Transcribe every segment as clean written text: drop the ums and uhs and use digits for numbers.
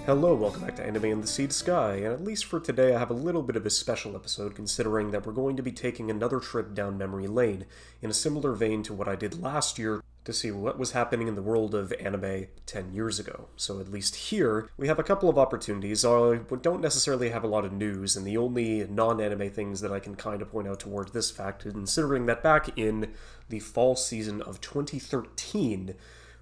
Hello, welcome back to Anime in the Seed Sky, and at least for today I have a little bit of a special episode considering that we're going to be taking another trip down memory lane, in a similar vein to what I did last year to see what was happening in the world of anime 10 years ago. So at least here, we have a couple of opportunities. I don't necessarily have a lot of news, and the only non-anime things that I can kind of point out towards this fact, considering that back in the fall season of 2013,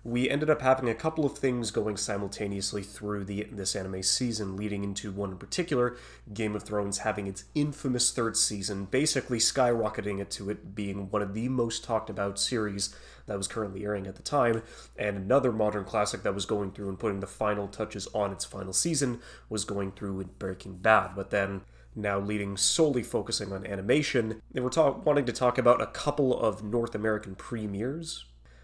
we ended up having a couple of things going simultaneously through this anime season, leading into one in particular, Game of Thrones having its infamous third season, basically skyrocketing it to it being one of the most talked about series that was currently airing at the time, and another modern classic that was going through and putting the final touches on its final season was going through with Breaking Bad, but then now leading solely focusing on animation. They were wanting to talk about a couple of North American premieres.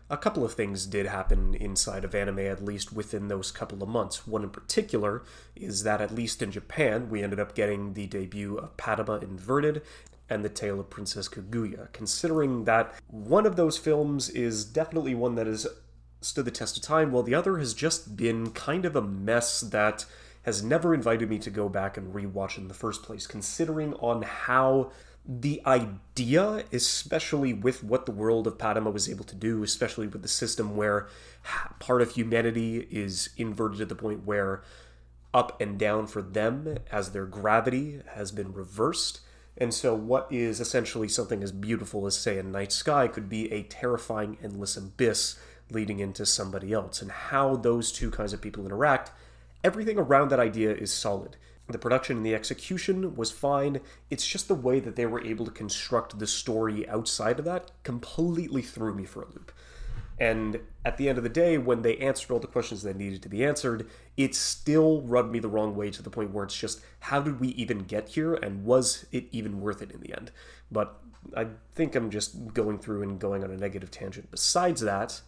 A couple of things did happen inside of anime, at least within those couple of months. One in particular is that, at least in Japan, we ended up getting the debut of Padma Inverted and The Tale of Princess Kaguya, considering that one of those films is definitely one that has stood the test of time, while the other has just been kind of a mess that has never invited me to go back and rewatch it in the first place, considering on how the idea, especially with what the world of Padma was able to do, especially with the system where part of humanity is inverted to the point where up and down for them as their gravity has been reversed. And so what is essentially something as beautiful as, say, a night sky could be a terrifying endless abyss leading into somebody else. And how those two kinds of people interact, everything around that idea is solid. The production and the execution was fine. It's just the way that they were able to construct the story outside of that completely threw me for a loop. And at the end of the day, when they answered all the questions that needed to be answered, it still rubbed me the wrong way, to the point where it's just, how did we even get here, and was it even worth it in the end? But I think I'm just going through and going on a negative tangent. Besides that,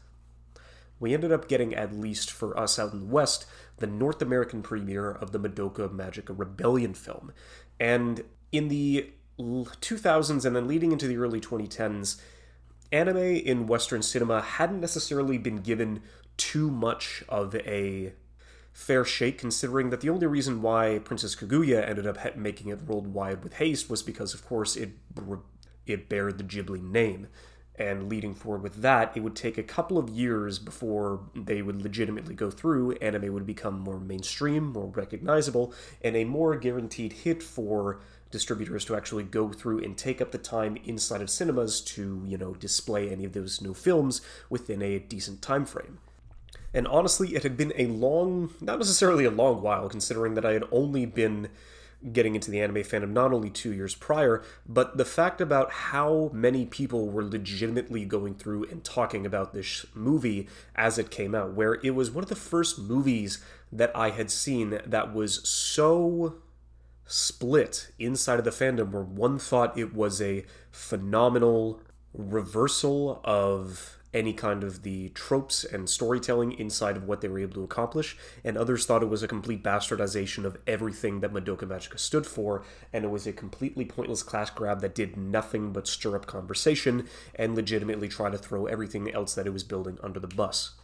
we ended up getting, at least for us out in the West, the North American premiere of the Madoka Magica Rebellion film. And in the 2000s and then leading into the early 2010s, anime in Western cinema hadn't necessarily been given too much of a fair shake, considering that the only reason why Princess Kaguya ended up making it worldwide with haste was because, of course, it bared the Ghibli name. And leading forward with that, it would take a couple of years before they would legitimately go through. Anime would become more mainstream, more recognizable, and a more guaranteed hit for distributors to actually go through and take up the time inside of cinemas to, display any of those new films within a decent time frame. And honestly, it had been not necessarily a long while, considering that I had only been getting into the anime fandom not only 2 years prior, but the fact about how many people were legitimately going through and talking about this movie as it came out, where it was one of the first movies that I had seen that was so split inside of the fandom, where one thought it was a phenomenal reversal of any kind of the tropes and storytelling inside of what they were able to accomplish, and others thought it was a complete bastardization of everything that Madoka Magica stood for, and it was a completely pointless class grab that did nothing but stir up conversation and legitimately try to throw everything else that it was building under the bus.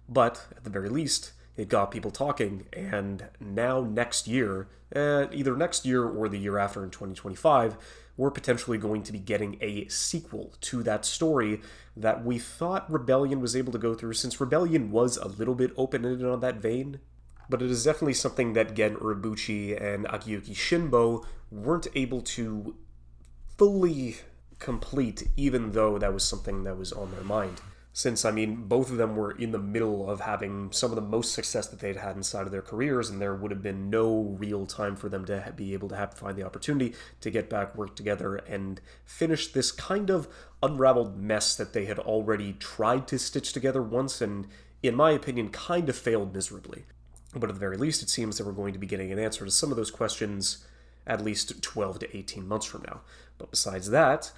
But, at the very least, it got people talking, and now next year, either next year or the year after in 2025, we're potentially going to be getting a sequel to that story that we thought Rebellion was able to go through, since Rebellion was a little bit open-ended on that vein. But it is definitely something that Gen Urobuchi and Akiyuki Shinbo weren't able to fully complete, even though that was something that was on their mind. Since, both of them were in the middle of having some of the most success that they'd had inside of their careers, and there would have been no real time for them to be able to find the opportunity to get back, work together, and finish this kind of unraveled mess that they had already tried to stitch together once, and, in my opinion, kind of failed miserably. But at the very least, it seems that we're going to be getting an answer to some of those questions at least 12 to 18 months from now. But besides that,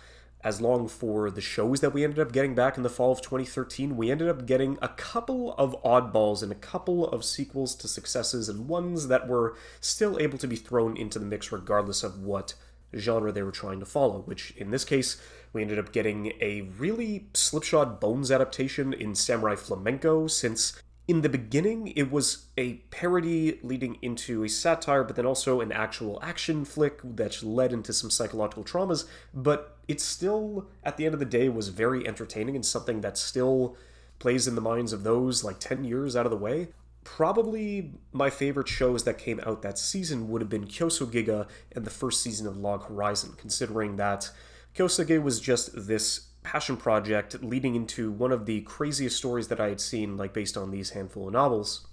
as long for the shows that we ended up getting back in the fall of 2013, we ended up getting a couple of oddballs and a couple of sequels to successes, and ones that were still able to be thrown into the mix regardless of what genre they were trying to follow, which in this case, we ended up getting a really slipshod Bones adaptation in Samurai Flamenco, since In the beginning, it was a parody leading into a satire, but then also an actual action flick that led into some psychological traumas. But it still, at the end of the day, was very entertaining and something that still plays in the minds of those like 10 years out of the way. Probably my favorite shows that came out that season would have been Kyosogiga and the first season of Log Horizon, considering that Kyosoge was just this passion project leading into one of the craziest stories that I had seen, like based on these handful of novels,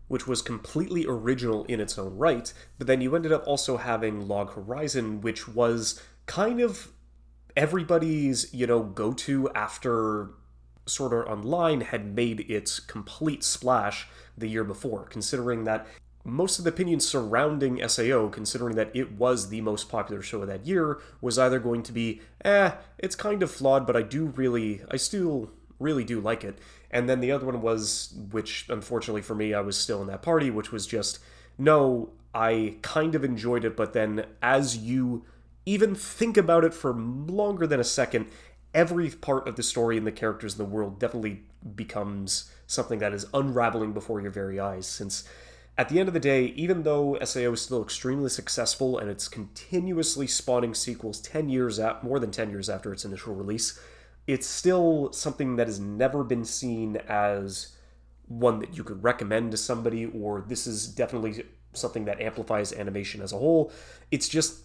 which was completely original in its own right. But then you ended up also having Log Horizon, which was kind of everybody's, go-to after Sword Art Online had made its complete splash the year before, considering that most of the opinions surrounding SAO, considering that it was the most popular show of that year, was either going to be, it's kind of flawed, but I still really do like it. And then the other one was, which unfortunately for me, I was still in that party, which was just, no, I kind of enjoyed it, but then as you even think about it for longer than a second, every part of the story and the characters in the world definitely becomes something that is unraveling before your very eyes, since at the end of the day, even though SAO is still extremely successful and it's continuously spawning sequels more than 10 years after its initial release, it's still something that has never been seen as one that you could recommend to somebody, or this is definitely something that amplifies animation as a whole. It's just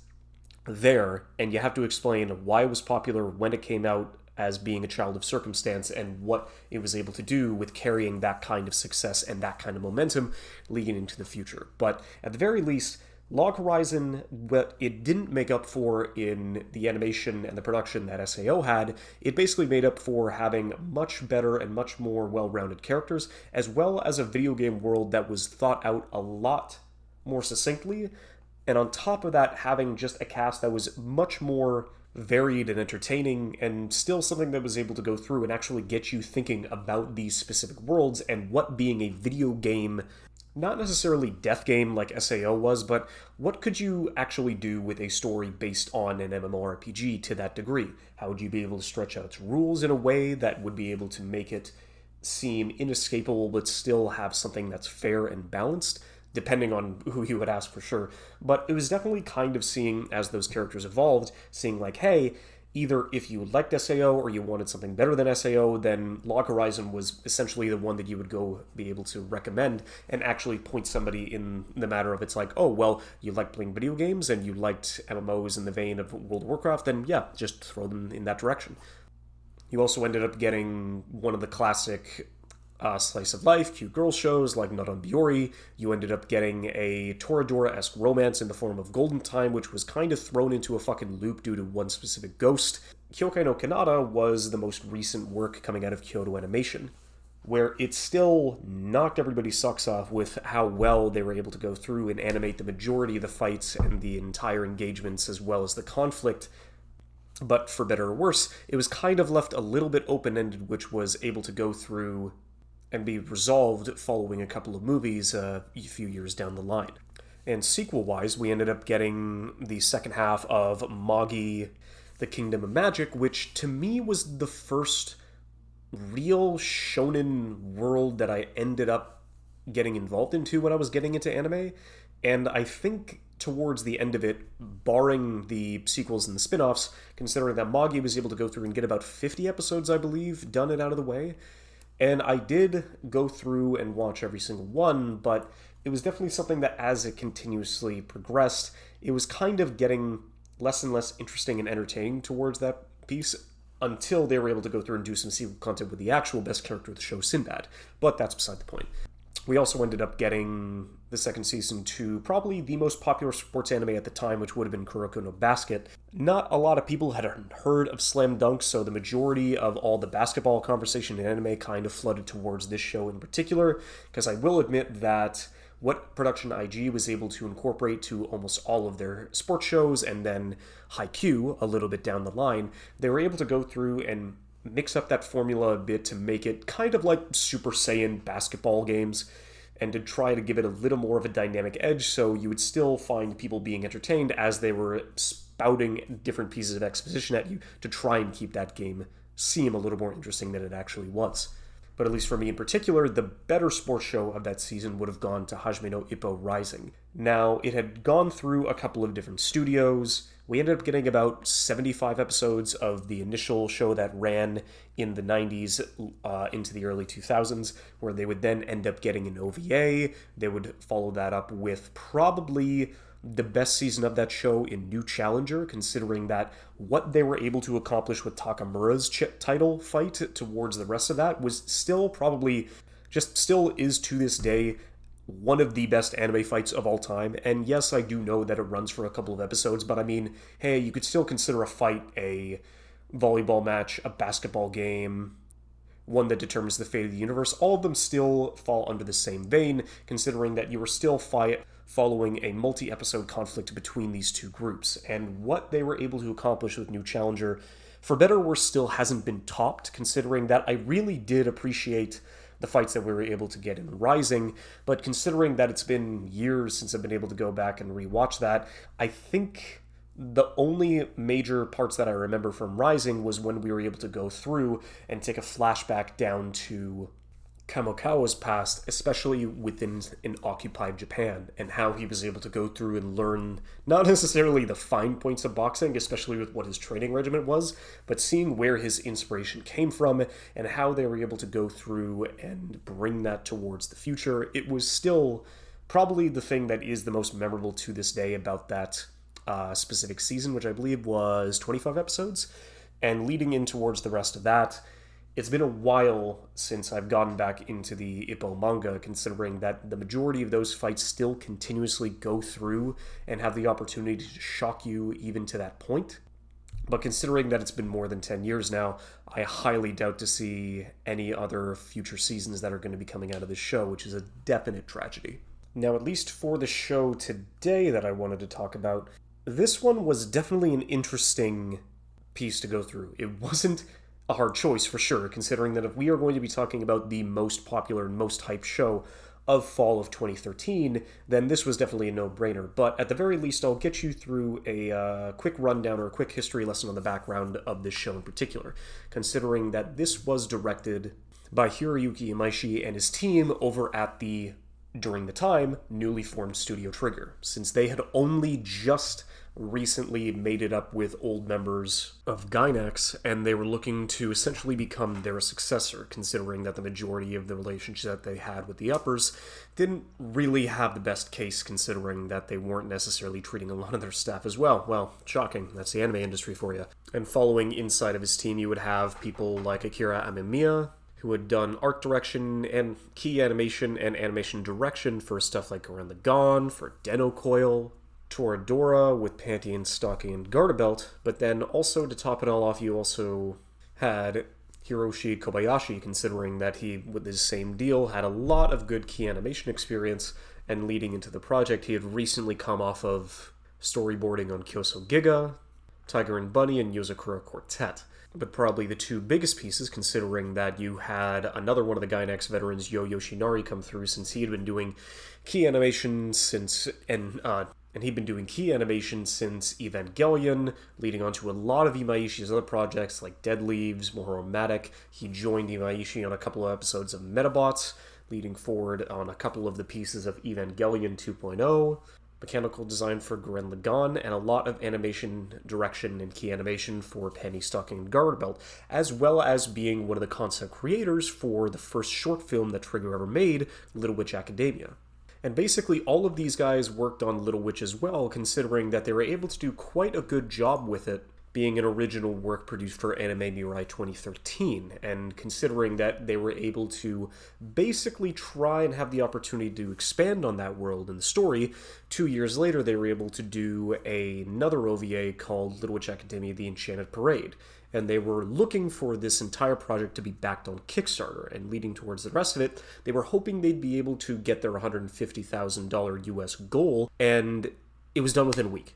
there, and you have to explain why it was popular, when it came out, as being a child of circumstance, and what it was able to do with carrying that kind of success and that kind of momentum leading into the future. But at the very least, Log Horizon, what it didn't make up for in the animation and the production that SAO had, it basically made up for having much better and much more well-rounded characters, as well as a video game world that was thought out a lot more succinctly, and on top of that, having just a cast that was much more varied and entertaining, and still something that was able to go through and actually get you thinking about these specific worlds and what being a video game, not necessarily death game like SAO was, but what could you actually do with a story based on an MMORPG to that degree? How would you be able to stretch out its rules in a way that would be able to make it seem inescapable but still have something that's fair and balanced? Depending on who you would ask, for sure. But it was definitely kind of seeing, as those characters evolved, seeing like, hey, either if you liked SAO or you wanted something better than SAO, then Log Horizon was essentially the one that you would go be able to recommend and actually point somebody in the matter of, it's like, oh, well, you like playing video games and you liked MMOs in the vein of World of Warcraft, then yeah, just throw them in that direction. You also ended up getting one of the classic slice of life, cute girl shows like Naran Biori. You ended up getting a Toradora-esque romance in the form of Golden Time, which was kind of thrown into a fucking loop due to one specific ghost. Kyokai no Kanata was the most recent work coming out of Kyoto Animation, where it still knocked everybody's socks off with how well they were able to go through and animate the majority of the fights and the entire engagements as well as the conflict. But for better or worse, it was kind of left a little bit open-ended, which was able to go through and be resolved following a couple of movies a few years down the line. And sequel-wise, we ended up getting the second half of Magi, The Kingdom of Magic, which to me was the first real shonen world that I ended up getting involved into when I was getting into anime. And I think towards the end of it, barring the sequels and the spin-offs, considering that Magi was able to go through and get about 50 episodes, I believe, done and out of the way. And I did go through and watch every single one, but it was definitely something that as it continuously progressed, it was kind of getting less and less interesting and entertaining towards that piece until they were able to go through and do some sequel content with the actual best character of the show, Sinbad. But that's beside the point. We also ended up getting the second season to probably the most popular sports anime at the time, which would have been Kuroko no Basket. Not a lot of people had heard of Slam Dunk, so the majority of all the basketball conversation in anime kind of flooded towards this show in particular, because I will admit that what Production IG was able to incorporate to almost all of their sports shows, and then Haikyuu a little bit down the line, they were able to go through and mix up that formula a bit to make it kind of like Super Saiyan basketball games, and to try to give it a little more of a dynamic edge, so you would still find people being entertained as they were spouting different pieces of exposition at you to try and keep that game seem a little more interesting than it actually was. But at least for me in particular, the better sports show of that season would have gone to Hajime no Ippo Rising. Now, it had gone through a couple of different studios. We ended up getting about 75 episodes of the initial show that ran in the 90s into the early 2000s, where they would then end up getting an OVA. They would follow that up with probably the best season of that show in New Challenger, considering that what they were able to accomplish with Takamura's title fight towards the rest of that was still probably, just still is to this day, one of the best anime fights of all time. And yes, I do know that it runs for a couple of episodes, but I mean, hey, you could still consider a fight a volleyball match, a basketball game, one that determines the fate of the universe. All of them still fall under the same vein, considering that you were still following a multi-episode conflict between these two groups. And what they were able to accomplish with New Challenger, for better or worse, still hasn't been topped, considering that I really did appreciate the fights that we were able to get in Rising, but considering that it's been years since I've been able to go back and rewatch that, I think the only major parts that I remember from Rising was when we were able to go through and take a flashback down to Kamokawa's past, especially within an occupied Japan, and how he was able to go through and learn not necessarily the fine points of boxing, especially with what his training regimen was, but seeing where his inspiration came from and how they were able to go through and bring that towards the future. It was still probably the thing that is the most memorable to this day about that specific season, which I believe was 25 episodes, and leading in towards the rest of that. It's been a while since I've gotten back into the Ippo manga, considering that the majority of those fights still continuously go through and have the opportunity to shock you even to that point. But considering that it's been more than 10 years now, I highly doubt to see any other future seasons that are going to be coming out of this show, which is a definite tragedy. Now, at least for the show today that I wanted to talk about, this one was definitely an interesting piece to go through. It wasn't a hard choice for sure, considering that if we are going to be talking about the most popular and most hyped show of fall of 2013, then this was definitely a no-brainer. But at the very least, I'll get you through a quick rundown or a quick history lesson on the background of this show in particular, considering that this was directed by Hiroyuki Imaishi and his team over at the, during the time, newly formed Studio Trigger, since they had only just recently made it up with old members of Gainax, and they were looking to essentially become their successor, considering that the majority of the relationships that they had with the uppers didn't really have the best case, considering that they weren't necessarily treating a lot of their staff as well. Well, shocking. That's the anime industry for you. And following inside of his team, you would have people like Akira Amemiya, who had done art direction and key animation and animation direction for stuff like Gurren Lagann, for Den-O Coil, Toradora with Panty and Stocking and Garter Belt, but then also to top it all off, you also had Hiroshi Kobayashi, considering that he, with his same deal, had a lot of good key animation experience, and leading into the project, he had recently come off of storyboarding on Kyoso Giga, Tiger and Bunny, and Yozakura Quartet. But probably the two biggest pieces, considering that you had another one of the Gainax veterans, Yo Yoshinari, come through, since he had been doing key animation since, and he'd been doing key animation since Evangelion, leading on to a lot of Imaishi's other projects like Dead Leaves, Mohoromatic. He joined Imaishi on a couple of episodes of Metabots, leading forward on a couple of the pieces of Evangelion 2.0, mechanical design for Gurren Lagann, and a lot of animation direction and key animation for Penny Stocking and Garter Belt, as well as being one of the concept creators for the first short film that Trigger ever made, Little Witch Academia. And basically all of these guys worked on Little Witch as well, considering that they were able to do quite a good job with it, being an original work produced for Anime Mirai 2013, and considering that they were able to basically try and have the opportunity to expand on that world and the story, 2 years later they were able to do another OVA called Little Witch Academia: The Enchanted Parade, and they were looking for this entire project to be backed on Kickstarter, and leading towards the rest of it, they were hoping they'd be able to get their $150,000 US goal, and it was done within a week.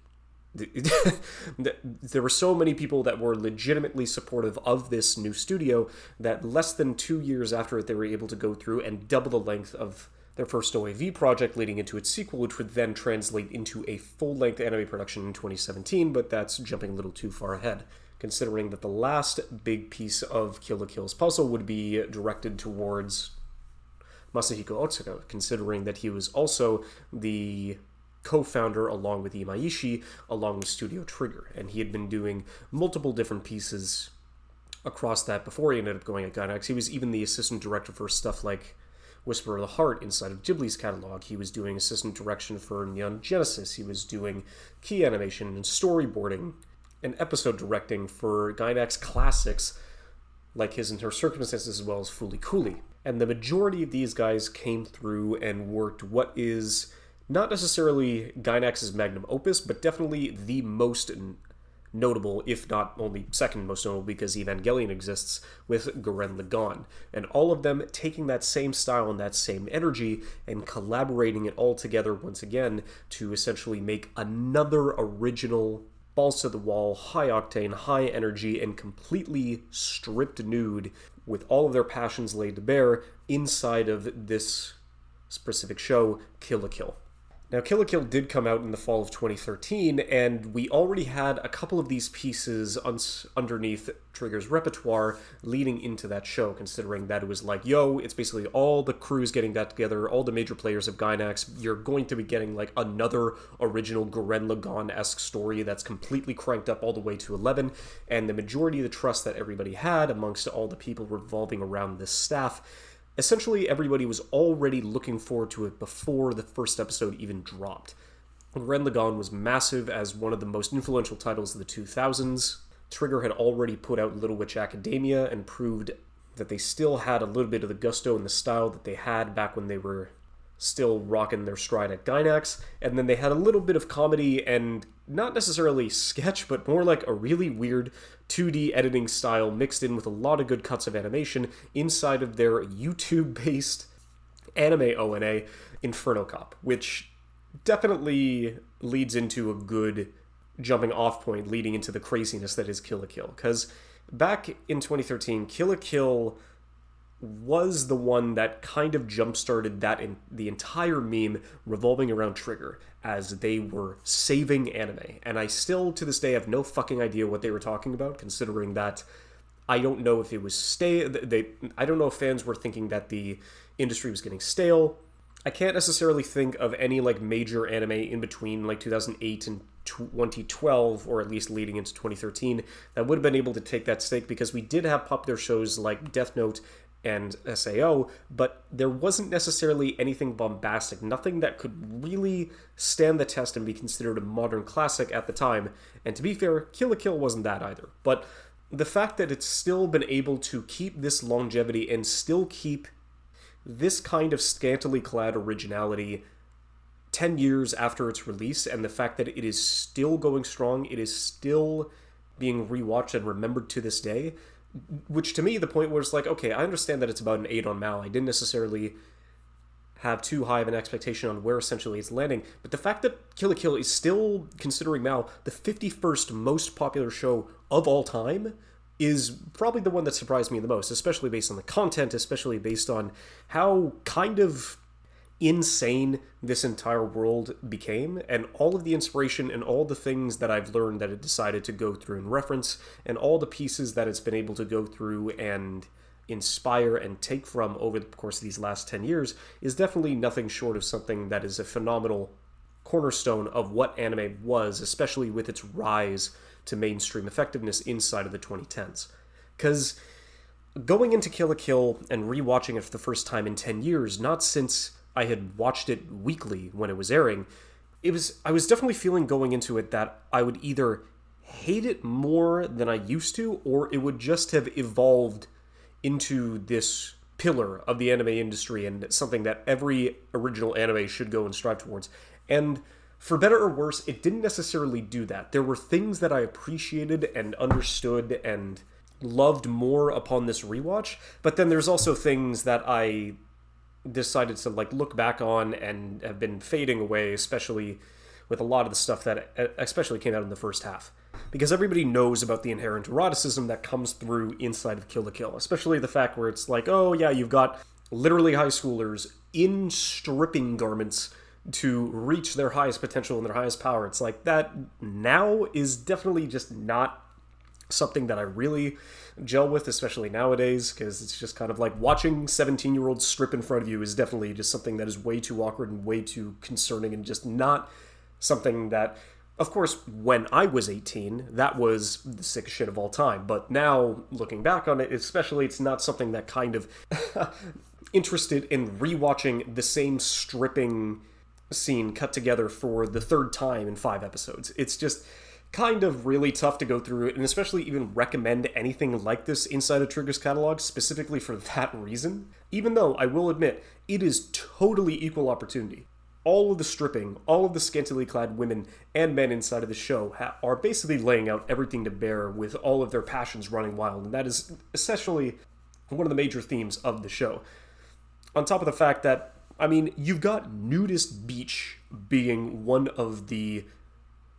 There were so many people that were legitimately supportive of this new studio that less than 2 years after it, they were able to go through and double the length of their first OAV project, leading into its sequel, which would then translate into a full-length anime production in 2017, but that's jumping a little too far ahead, considering that the last big piece of Kill la Kill's puzzle would be directed towards Masahiko Otsuka, considering that he was also the co-founder along with Imaishi, along with Studio Trigger, and he had been doing multiple different pieces across that before he ended up going at Gainax. He was even the assistant director for stuff like Whisper of the Heart inside of Ghibli's catalog. He was doing assistant direction for Neon Genesis. He was doing key animation and storyboarding and episode directing for Gainax classics like His and Her Circumstances, as well as Fooly Cooly. And the majority of these guys came through and worked what is not necessarily Gainax's magnum opus, but definitely the most notable, if not only second most notable, because Evangelion exists, with Gurren Lagann. And all of them taking that same style and that same energy and collaborating it all together once again to essentially make another original, balls to the wall, high octane, high energy, and completely stripped nude, with all of their passions laid to bear inside of this specific show, Kill la Kill. Now, Kill la Kill did come out in the fall of 2013, and we already had a couple of these pieces underneath Trigger's repertoire leading into that show, considering that it was like, yo, it's basically all the crews getting that together, all the major players of Gainax. You're going to be getting like another original Gurren Lagann-esque story that's completely cranked up all the way to 11, and the majority of the trust that everybody had amongst all the people revolving around this staff, essentially everybody was already looking forward to it before the first episode even dropped. Gurren Lagann was massive as one of the most influential titles of the 2000s. Trigger had already put out Little Witch Academia and proved that they still had a little bit of the gusto and the style that they had back when they were still rocking their stride at Gainax, and then they had a little bit of comedy and not necessarily sketch, but more like a really weird 2D editing style mixed in with a lot of good cuts of animation inside of their YouTube-based anime ONA, Inferno Cop, which definitely leads into a good jumping off point leading into the craziness that is Kill la Kill. Because back in 2013, Kill la Kill was the one that kind of jump-started that in the entire meme revolving around Trigger as they were saving anime. And I still, to this day, have no fucking idea what they were talking about, considering that I don't know if it was I don't know if fans were thinking that the industry was getting stale. I can't necessarily think of any like major anime in between like 2008 and 2012, or at least leading into 2013, that would have been able to take that stake, because we did have popular shows like Death Note and SAO, but there wasn't necessarily anything bombastic, nothing that could really stand the test and be considered a modern classic at the time. And to be fair, Kill la Kill wasn't that either. But the fact that it's still been able to keep this longevity and still keep this kind of scantily clad originality 10 years after its release, and the fact that it is still going strong, it is still being rewatched and remembered to this day, which to me, the point was like, okay, I understand that it's about an 8 on Mal. I didn't necessarily have too high of an expectation on where essentially it's landing, but the fact that Kill la Kill is still, considering Mal, the 51st most popular show of all time is probably the one that surprised me the most, especially based on the content, especially based on how kind of insane this entire world became, and all of the inspiration and all the things that I've learned that it decided to go through and reference, and all the pieces that it's been able to go through and inspire and take from over the course of these last 10 years is definitely nothing short of something that is a phenomenal cornerstone of what anime was, especially with its rise to mainstream effectiveness inside of the 2010s. Because going into Kill la Kill and rewatching it for the first time in 10 years, not since I had watched it weekly when it was airing, I was definitely feeling going into it that I would either hate it more than I used to, or it would just have evolved into this pillar of the anime industry and something that every original anime should go and strive towards. And for better or worse, it didn't necessarily do that. There were things that I appreciated and understood and loved more upon this rewatch, but then there's also things that I decided to like look back on and have been fading away, especially with a lot of the stuff that especially came out in the first half. Because everybody knows about the inherent eroticism that comes through inside of Kill la Kill, especially the fact where it's like, oh yeah, you've got literally high schoolers in stripping garments to reach their highest potential and their highest power. It's like that now is definitely just not something that I really gel with, especially nowadays, because it's just kind of like watching 17-year-olds strip in front of you is definitely just something that is way too awkward and way too concerning and just not something that, of course, when I was 18, that was the sickest shit of all time. But now, looking back on it, especially, it's not something that kind of interested in rewatching the same stripping scene cut together for the third time in 5 episodes. It's just kind of really tough to go through it, and especially even recommend anything like this inside of Trigger's catalog, specifically for that reason. Even though, I will admit, it is totally equal opportunity. All of the stripping, all of the scantily clad women and men inside of the show are basically laying out everything to bear with all of their passions running wild, and that is essentially one of the major themes of the show. On top of the fact that, I mean, you've got Nudist Beach being one of the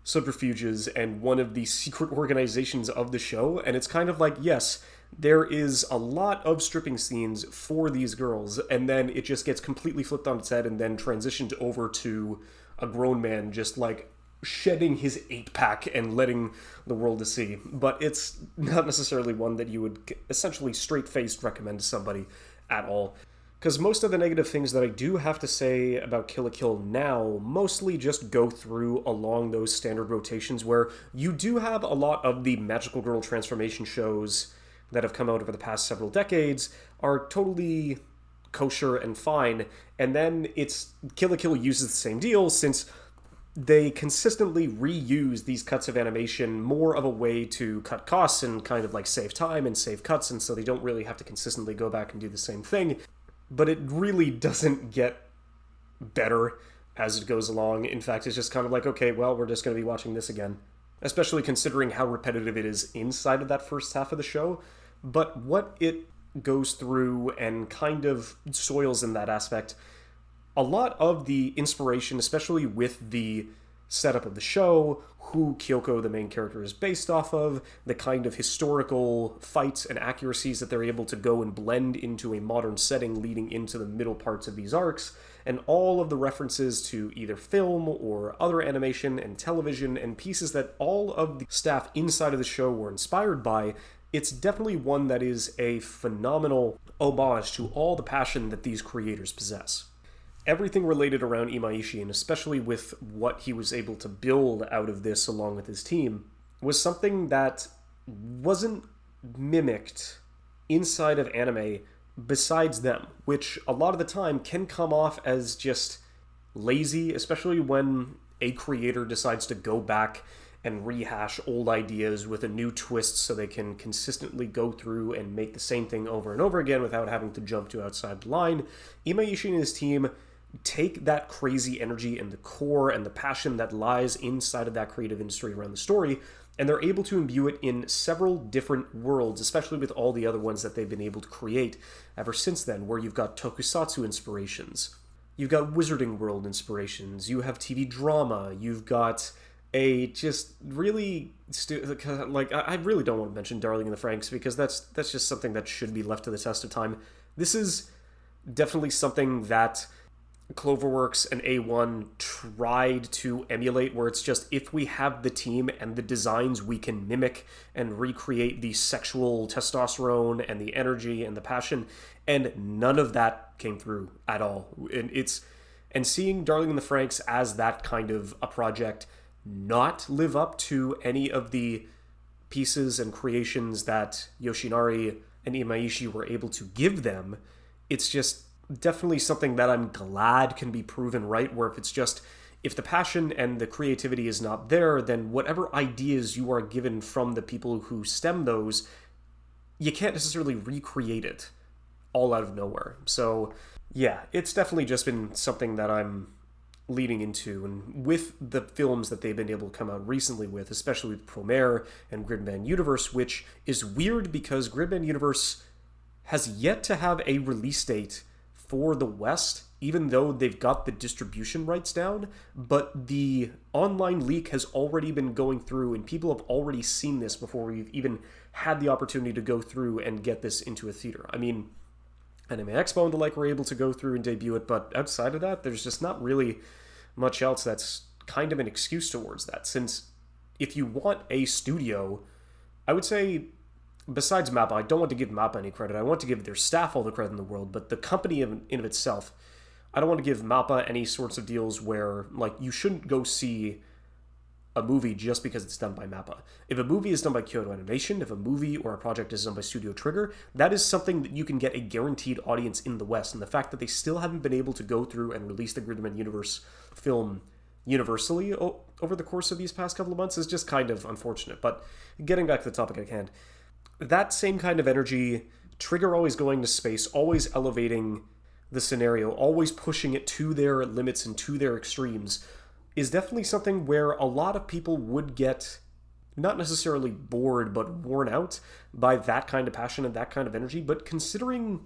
subterfuges and one of the secret organizations of the show, and it's kind of like, yes, there is a lot of stripping scenes for these girls, and then it just gets completely flipped on its head and then transitioned over to a grown man just like shedding his 8-pack and letting the world to see. But it's not necessarily one that you would essentially straight-faced recommend to somebody at all. Because most of the negative things that I do have to say about Kill la Kill now mostly just go through along those standard rotations where you do have a lot of the magical girl transformation shows that have come out over the past several decades are totally kosher and fine, and then it's Kill la Kill uses the same deal since they consistently reuse these cuts of animation more of a way to cut costs and kind of like save time and save cuts, and so they don't really have to consistently go back and do the same thing. But it really doesn't get better as it goes along. In fact, it's just kind of like, okay, well, we're just going to be watching this again. Especially considering how repetitive it is inside of that first half of the show. But what it goes through and kind of soils in that aspect, a lot of the inspiration, especially with the setup of the show, who Kyoko, the main character, is based off of, the kind of historical fights and accuracies that they're able to go and blend into a modern setting leading into the middle parts of these arcs, and all of the references to either film or other animation and television and pieces that all of the staff inside of the show were inspired by, it's definitely one that is a phenomenal homage to all the passion that these creators possess. Everything related around Imaishi, and especially with what he was able to build out of this along with his team, was something that wasn't mimicked inside of anime besides them, which a lot of the time can come off as just lazy, especially when a creator decides to go back and rehash old ideas with a new twist so they can consistently go through and make the same thing over and over again without having to jump to outside the line. Imaishi and his team take that crazy energy and the core and the passion that lies inside of that creative industry around the story, and they're able to imbue it in several different worlds, especially with all the other ones that they've been able to create ever since then, where you've got tokusatsu inspirations, you've got Wizarding World inspirations, you have TV drama, you've got a just really I really don't want to mention Darling in the Franxx because that's just something that should be left to the test of time. This is definitely something that Cloverworks and A1 tried to emulate, where it's just, if we have the team and the designs, we can mimic and recreate the sexual testosterone and the energy and the passion, and none of that came through at all. And seeing Darling in the Franxx as that kind of a project not live up to any of the pieces and creations that Yoshinari and Imaishi were able to give them, it's just definitely something that I'm glad can be proven right, where if the passion and the creativity is not there, then whatever ideas you are given from the people who stem those, you can't necessarily recreate it all out of nowhere. So yeah, it's definitely just been something that I'm leading into, and with the films that they've been able to come out recently with, especially with Promare and Gridman Universe, which is weird because Gridman Universe has yet to have a release date for the West, even though they've got the distribution rights down, but the online leak has already been going through, and people have already seen this before we've even had the opportunity to go through and get this into a theater. I mean, Anime Expo and the like were able to go through and debut it, but outside of that, there's just not really much else that's kind of an excuse towards that, since if you want a studio I would say, besides Mappa, I don't want to give Mappa any credit. I want to give their staff all the credit in the world, but the company in of itself, I don't want to give Mappa any sorts of deals where, like, you shouldn't go see a movie just because it's done by Mappa. If a movie is done by Kyoto Animation, if a movie or a project is done by Studio Trigger, that is something that you can get a guaranteed audience in the West. And the fact that they still haven't been able to go through and release the Gridman Universe film universally over the course of these past couple of months is just kind of unfortunate. But getting back to the topic at hand, that same kind of energy, Trigger always going to space, always elevating the scenario, always pushing it to their limits and to their extremes, is definitely something where a lot of people would get not necessarily bored, but worn out by that kind of passion and that kind of energy. But considering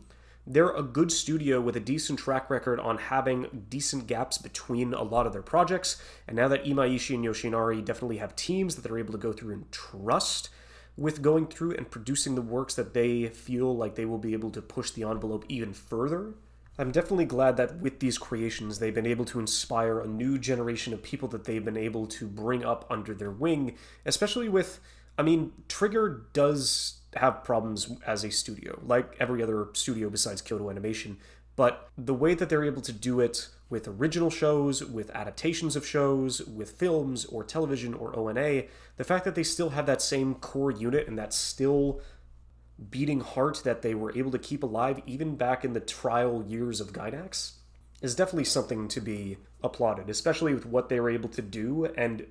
they're a good studio with a decent track record on having decent gaps between a lot of their projects, and now that Imaishi and Yoshinari definitely have teams that they're able to go through and trust with going through and producing the works that they feel like they will be able to push the envelope even further, I'm definitely glad that with these creations, they've been able to inspire a new generation of people that they've been able to bring up under their wing, especially with, I mean, Trigger does have problems as a studio, like every other studio besides Kyoto Animation, but the way that they're able to do it with original shows, with adaptations of shows, with films or television or ONA, the fact that they still have that same core unit and that still beating heart that they were able to keep alive even back in the trial years of Gainax is definitely something to be applauded, especially with what they were able to do and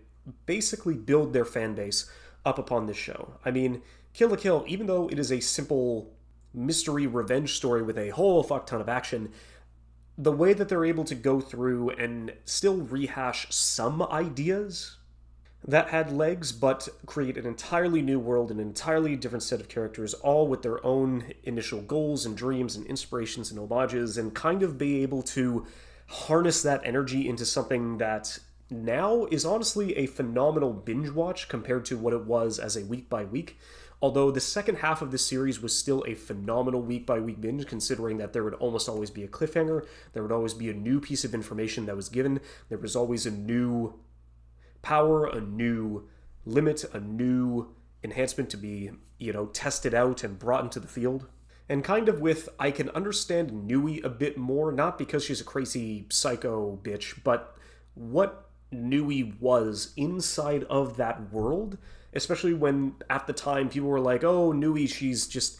basically build their fan base up upon this show. I mean, Kill la Kill, even though it is a simple mystery revenge story with a whole fuck ton of action, the way that they're able to go through and still rehash some ideas that had legs, but create an entirely new world, an entirely different set of characters, all with their own initial goals and dreams and inspirations and homages, and kind of be able to harness that energy into something that now is honestly a phenomenal binge watch compared to what it was as a week by week. Although the second half of this series was still a phenomenal week by week binge, considering that there would almost always be a cliffhanger, there would always be a new piece of information that was given, there was always a new power, a new limit, a new enhancement to be, tested out and brought into the field. And kind of with, I can understand Nui a bit more, not because she's a crazy psycho bitch, but what Nui was inside of that world, especially when at the time people were like, oh, Nui, she's just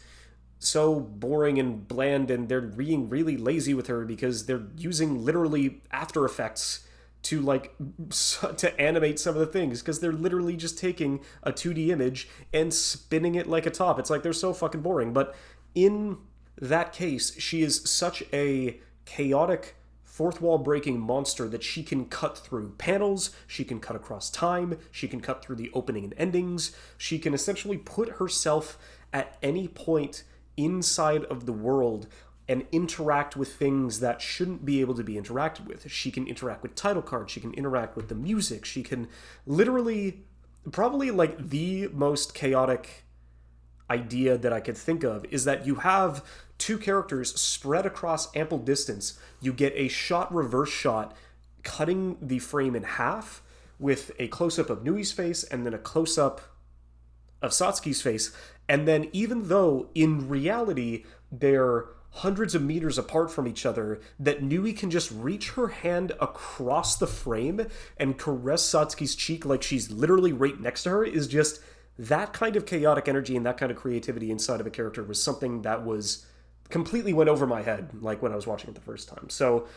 so boring and bland, and they're being really lazy with her because they're using literally After Effects to animate some of the things, because they're literally just taking a 2D image and spinning it like a top. It's like they're so fucking boring. But in that case, she is such a chaotic, fourth wall breaking monster that she can cut through panels, she can cut across time, she can cut through the opening and endings, she can essentially put herself at any point inside of the world and interact with things that shouldn't be able to be interacted with. She can interact with title cards, she can interact with the music, she can literally, probably like the most chaotic idea that I could think of is that you have two characters spread across ample distance. You get a shot reverse shot cutting the frame in half with a close-up of Nui's face and then a close-up of Satsuki's face. And then even though in reality they're hundreds of meters apart from each other, that Nui can just reach her hand across the frame and caress Satsuki's cheek like she's literally right next to her, is just that kind of chaotic energy and that kind of creativity inside of a character was something that was completely went over my head, like when I was watching it the first time. So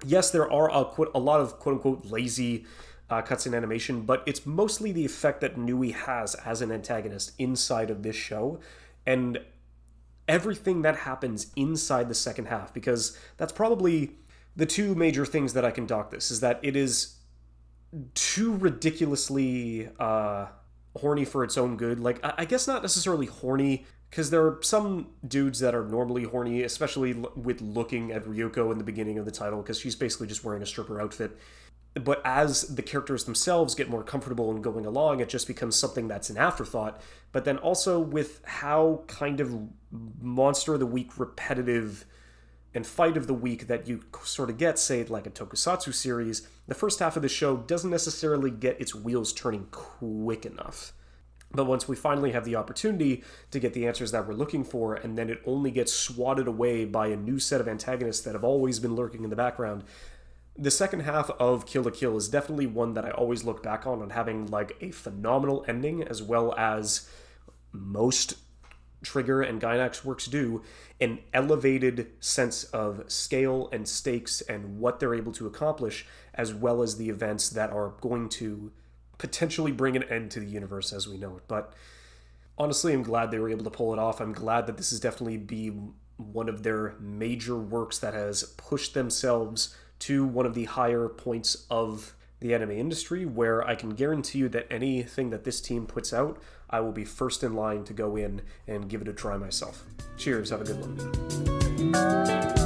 yes, there are a lot of quote-unquote lazy cuts in animation, but it's mostly the effect that Nui has as an antagonist inside of this show, and everything that happens inside the second half, because that's probably the two major things that I can dock this, is that it is too ridiculously horny for its own good. Like, I guess not necessarily horny, because there are some dudes that are normally horny, especially with looking at Ryuko in the beginning of the title, because she's basically just wearing a stripper outfit. But as the characters themselves get more comfortable and going along, it just becomes something that's an afterthought. But then also with how kind of Monster of the Week repetitive and Fight of the Week that you sort of get, say, like a Tokusatsu series, the first half of the show doesn't necessarily get its wheels turning quick enough. But once we finally have the opportunity to get the answers that we're looking for, and then it only gets swatted away by a new set of antagonists that have always been lurking in the background, the second half of Kill la Kill is definitely one that I always look back on having like a phenomenal ending, as well as most Trigger and Gainax works do, an elevated sense of scale and stakes and what they're able to accomplish, as well as the events that are going to potentially bring an end to the universe as we know it. But honestly, I'm glad they were able to pull it off. I'm glad that this is definitely be one of their major works that has pushed themselves to one of the higher points of the anime industry, where I can guarantee you that anything that this team puts out, I will be first in line to go in and give it a try myself. Cheers, have a good one.